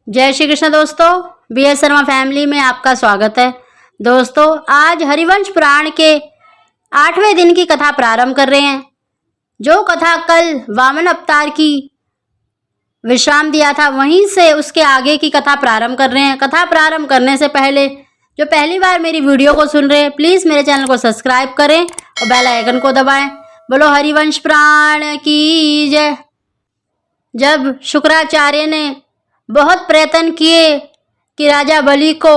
जय श्री कृष्ण दोस्तों, BS Sharma family में आपका स्वागत है। दोस्तों, आज हरिवंश पुराण के 8वें दिन की कथा प्रारंभ कर रहे हैं। जो कथा कल वामन अवतार की विश्राम दिया था, वहीं से उसके आगे की कथा प्रारंभ कर रहे हैं। कथा प्रारंभ करने से पहले जो पहली बार मेरी वीडियो को सुन रहे हैं, प्लीज़ मेरे चैनल को सब्सक्राइब करें और बेल आइकन को दबाएं। बोलो हरिवंश पुराण की जय। जब शुक्राचार्य ने बहुत प्रयत्न किए कि राजा बलि को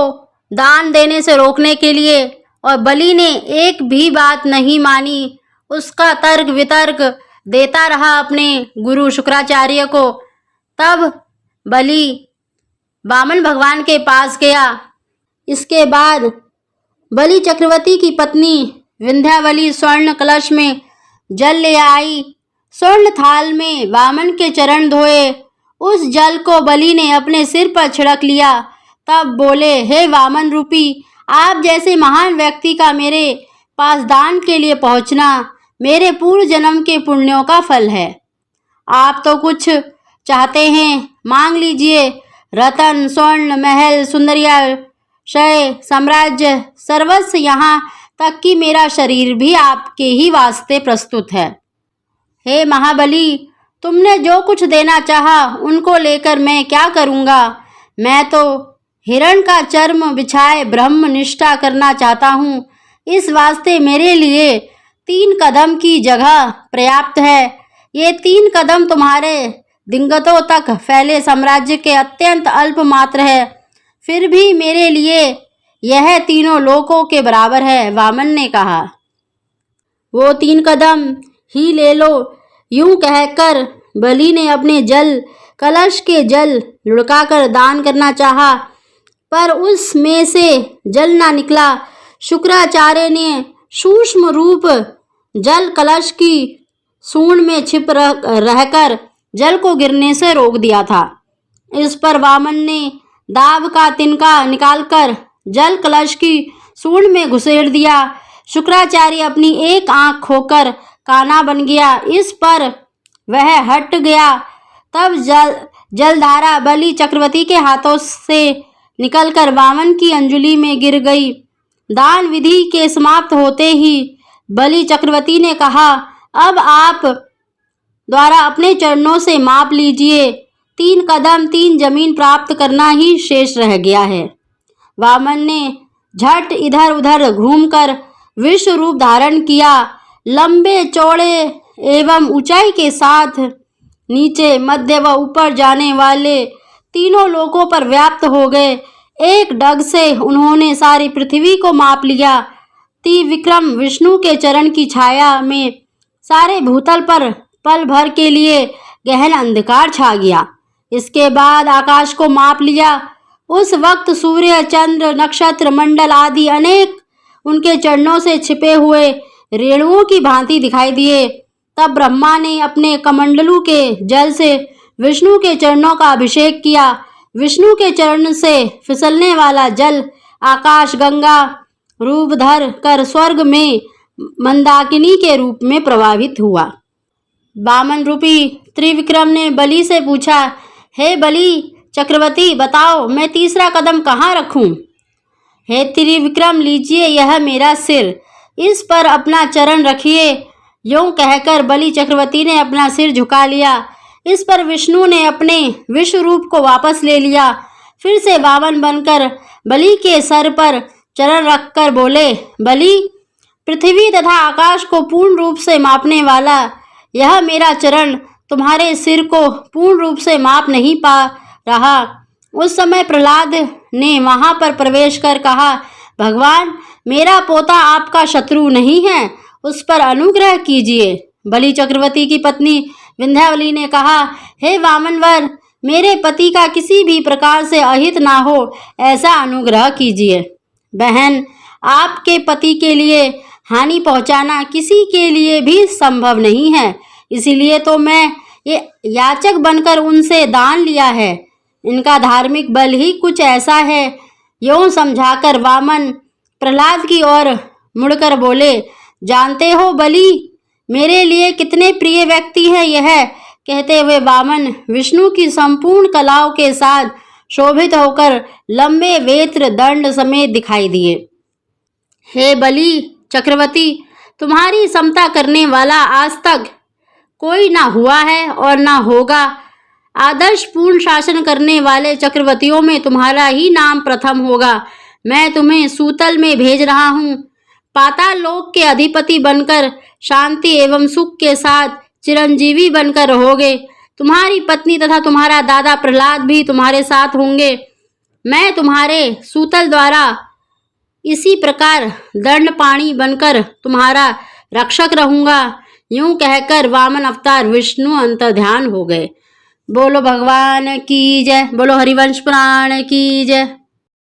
दान देने से रोकने के लिए, और बलि ने एक भी बात नहीं मानी, उसका तर्क वितर्क देता रहा अपने गुरु शुक्राचार्य को। तब बलि वामन भगवान के पास गया। इसके बाद बलि चक्रवर्ती की पत्नी विंध्यावली स्वर्ण कलश में जल ले आई। स्वर्ण थाल में वामन के चरण धोए। उस जल को बलि ने अपने सिर पर छिड़क लिया। तब बोले, हे वामन रूपी, आप जैसे महान व्यक्ति का मेरे पास दान के लिए पहुंचना मेरे पूर्व जन्म के पुण्यों का फल है। आप तो कुछ चाहते हैं, मांग लीजिए। रतन, स्वर्ण, महल, सुंदरिया, शय, साम्राज्य, सर्वस्व, यहाँ तक कि मेरा शरीर भी आपके ही वास्ते प्रस्तुत है। हे महाबली, तुमने जो कुछ देना चाहा उनको लेकर मैं क्या करूँगा। मैं तो हिरण का चर्म बिछाए ब्रह्म निष्ठा करना चाहता हूँ। इस वास्ते मेरे लिए 3 कदम की जगह पर्याप्त है। ये 3 कदम तुम्हारे दिग्गतों तक फैले साम्राज्य के अत्यंत अल्प मात्र है, फिर भी मेरे लिए यह तीनों लोकों के बराबर है। वामन ने कहा, वो 3 कदम ही ले लो। यूं कहकर बलि ने अपने जल कलश के जल लुढ़काकर दान करना चाहा, पर उसमें से जल ना निकला। शुक्राचार्य ने सूक्ष्म रूप जल कलश की सूंड में छिप रहकर जल को गिरने से रोक दिया था। इस पर वामन ने दाब का तिनका निकालकर जल कलश की सूंड में घुसेड़ दिया। शुक्राचार्य अपनी एक आंख खोकर काना बन गया। इस पर वह हट गया। तब जलधारा बलि चक्रवर्ती के हाथों से निकलकर वामन की अंजलि में गिर गई। दान विधि के समाप्त होते ही बलि चक्रवर्ती ने कहा, अब आप द्वारा अपने चरणों से माप लीजिए। 3 कदम 3 जमीन प्राप्त करना ही शेष रह गया है। वामन ने झट इधर उधर घूमकर विश्व रूप धारण किया। लंबे चौड़े एवं ऊंचाई के साथ नीचे, मध्य व ऊपर जाने वाले तीनों लोकों पर व्याप्त हो गए। एक डग से उन्होंने सारी पृथ्वी को माप लिया। त्रिविक्रम विष्णु के चरण की छाया में सारे भूतल पर पल भर के लिए गहन अंधकार छा गया। इसके बाद आकाश को माप लिया। उस वक्त सूर्य, चंद्र, नक्षत्र मंडल आदि अनेक उनके चरणों से छिपे हुए रेणुओं की भांति दिखाई दिए। तब ब्रह्मा ने अपने कमंडलू के जल से विष्णु के चरणों का अभिषेक किया। विष्णु के चरण से फिसलने वाला जल आकाश गंगा रूप धर कर स्वर्ग में मंदाकिनी के रूप में प्रवाहित हुआ। वामन रूपी त्रिविक्रम ने बलि से पूछा, हे बलि चक्रवर्ती, बताओ मैं तीसरा कदम कहाँ रखूं। हे त्रिविक्रम, लीजिए यह मेरा सिर, इस पर अपना चरण रखिए। यूं कहकर बलि चक्रवर्ती ने अपना सिर झुका लिया। इस पर विष्णु ने अपने विश्व रूप को वापस ले लिया। फिर से वामन बनकर बलि के सर पर चरण रखकर बोले, बलि, पृथ्वी तथा आकाश को पूर्ण रूप से मापने वाला यह मेरा चरण तुम्हारे सिर को पूर्ण रूप से माप नहीं पा रहा। उस समय प्रहलाद ने वहां पर प्रवेश कर कहा, भगवान, मेरा पोता आपका शत्रु नहीं है, उस पर अनुग्रह कीजिए। बलि चक्रवर्ती की पत्नी विंध्यावली ने कहा, हे वामनवर, मेरे पति का किसी भी प्रकार से अहित ना हो, ऐसा अनुग्रह कीजिए। बहन, आपके पति के लिए हानि पहुंचाना किसी के लिए भी संभव नहीं है, इसीलिए तो मैं ये याचक बनकर उनसे दान लिया है। इनका धार्मिक बल ही कुछ ऐसा है। यूं समझाकर वामन प्रहलाद की ओर मुड़कर बोले, जानते हो बलि, मेरे लिए कितने प्रिय व्यक्ति है यह। कहते हुए वामन विष्णु की संपूर्ण कलाओं के साथ शोभित होकर लंबे वेत्र दंड समेत दिखाई दिए। हे बलि चक्रवर्ती, तुम्हारी समता करने वाला आज तक कोई ना हुआ है और ना होगा। आदर्श पूर्ण शासन करने वाले चक्रवर्तियों में तुम्हारा ही नाम प्रथम होगा। मैं तुम्हें सूतल में भेज रहा हूँ। पाताल लोक के अधिपति बनकर शांति एवं सुख के साथ चिरंजीवी बनकर रहोगे। तुम्हारी पत्नी तथा तुम्हारा दादा प्रहलाद भी तुम्हारे साथ होंगे। मैं तुम्हारे सूतल द्वारा इसी प्रकार दंडपाणी बनकर तुम्हारा रक्षक रहूंगा। यूं कहकर वामन अवतार विष्णु अंतर्ध्यान हो गए। बोलो भगवान की जय, बोलो हरिवंश पुराण की जय।